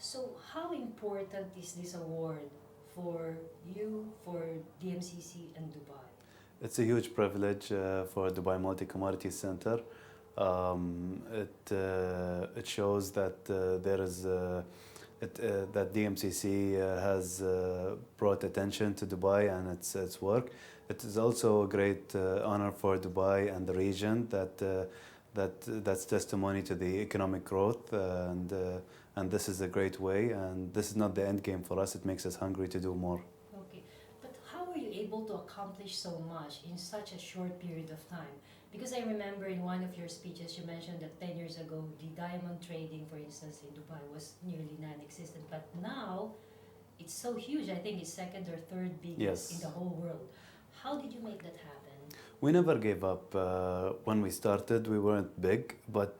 So how important is this award for you, for DMCC and Dubai? It's a huge privilege for Dubai Multi-Commodities Center. It shows that there is that DMCC has brought attention to Dubai and its work. It is also a great honor for Dubai and the region that's testimony to the economic growth and this is a great way, and this is not the end game for us. It makes us hungry to do more. Okay, but how were you able to accomplish so much in such a short period of time? Because I remember in one of your speeches you mentioned that 10 years ago the diamond trading, for instance, in Dubai was nearly non-existent, but now it's so huge. I think it's second or third biggest in Yes. the whole world. How did you make that happen? We never gave up. When we started, we weren't big, but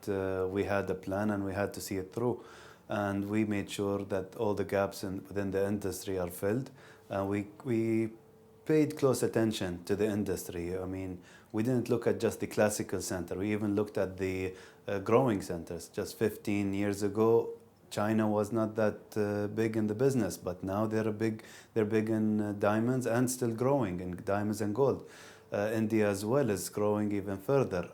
we had a plan and we had to see it through. And we made sure that all the gaps within the industry are filled. We paid close attention to the industry. I mean, we didn't look at just the classical center. We even looked at the growing centers. Just 15 years ago, China was not that big in the business, but now they're big in diamonds and still growing in diamonds and gold. India as well is growing even further.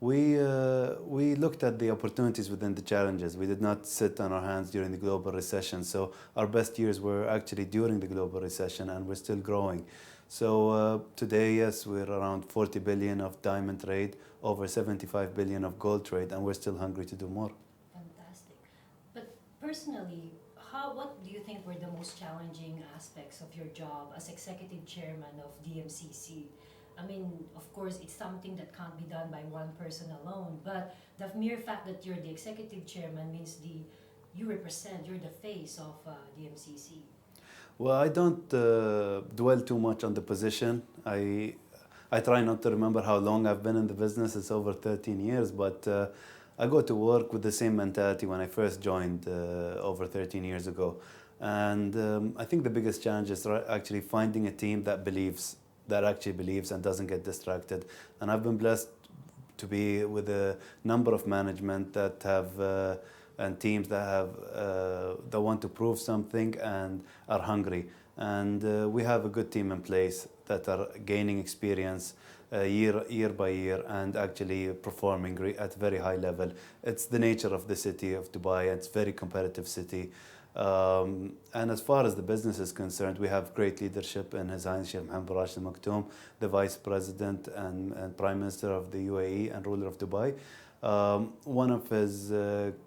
We looked at the opportunities within the challenges. We did not sit on our hands during the global recession. So our best years were actually during the global recession, and we're still growing. So today, yes, we're around 40 billion of diamond trade, over 75 billion of gold trade, and we're still hungry to do more. Fantastic. But personally, what do you think were the most challenging aspects of your job as executive chairman of DMCC? I mean, of course, it's something that can't be done by one person alone, but the mere fact that you're the executive chairman means you're the face of DMCC. Well, I don't dwell too much on the position. I try not to remember how long I've been in the business. It's over 13 years, but I go to work with the same mentality when I first joined over 13 years ago. And I think the biggest challenge is actually finding a team that actually believes and doesn't get distracted. And I've been blessed to be with a number of management that have and teams that want to prove something and are hungry. And we have a good team in place that are gaining experience year by year and actually performing at a very high level. It's the nature of the city of Dubai. It's a very competitive city. And as far as the business is concerned, we have great leadership in His Highness Sheikh Mohammed bin Rashid Al Maktoum, the Vice President and Prime Minister of the UAE and ruler of Dubai. One of his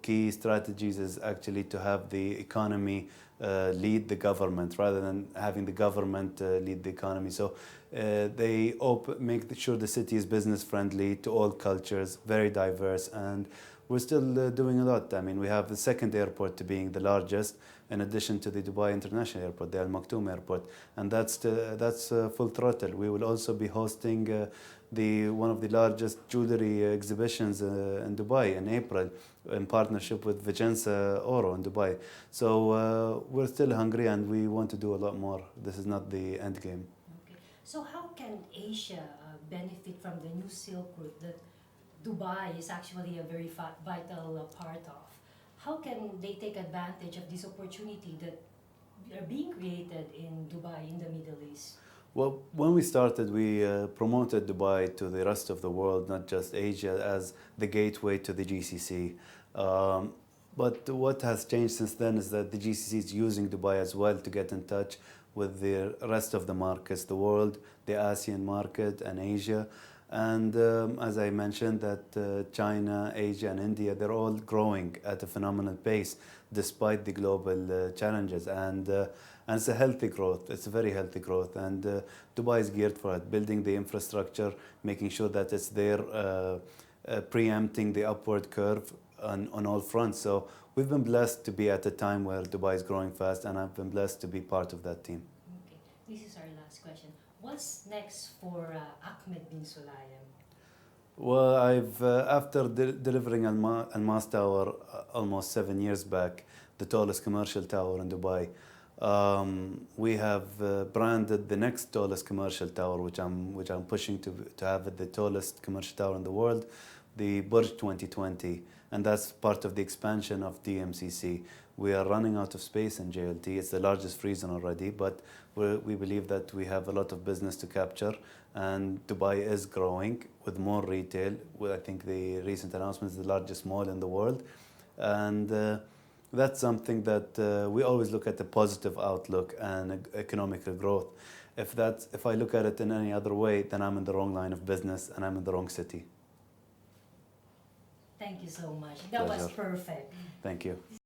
key strategies is actually to have the economy lead the government rather than having the government lead the economy. So they make sure the city is business friendly to all cultures, very diverse, and we're still doing a lot. I mean, we have the second airport to being the largest, in addition to the Dubai International Airport, the Al Maktoum Airport, and that's full throttle. We will also be hosting one of the largest jewellery exhibitions in Dubai in April, in partnership with Vicenza Oro in Dubai. So we're still hungry and we want to do a lot more. This is not the end game. Okay. So how can Asia benefit from the new Silk Route that Dubai is actually a very vital part of? How can they take advantage of this opportunity that are being created in Dubai, in the Middle East? Well, when we started, we promoted Dubai to the rest of the world, not just Asia, as the gateway to the GCC. But what has changed since then is that the GCC is using Dubai as well to get in touch with the rest of the markets, the world, the ASEAN market and Asia. And as I mentioned, that China, Asia and India, they're all growing at a phenomenal pace despite the global challenges. And it's a healthy growth. It's a very healthy growth. And Dubai is geared for it, building the infrastructure, making sure that it's there, preempting the upward curve on all fronts. So we've been blessed to be at a time where Dubai is growing fast, and I've been blessed to be part of that team. Okay, this is our last question. What's next for Ahmed Bin Sulayem? Well, I've after delivering Al Mas Tower almost 7 years back, the tallest commercial tower in Dubai, we have branded the next tallest commercial tower, which I'm pushing to have it the tallest commercial tower in the world, the Burj 2020, and that's part of the expansion of DMCC. We are running out of space in JLT. It's the largest free zone already, but we believe that we have a lot of business to capture, and Dubai is growing with more retail. Well, I think the recent announcement is the largest mall in the world, and that's something that we always look at the positive outlook and economic growth. If I look at it in any other way, then I'm in the wrong line of business and I'm in the wrong city. Thank you so much. That was Pleasure. perfect. Thank you.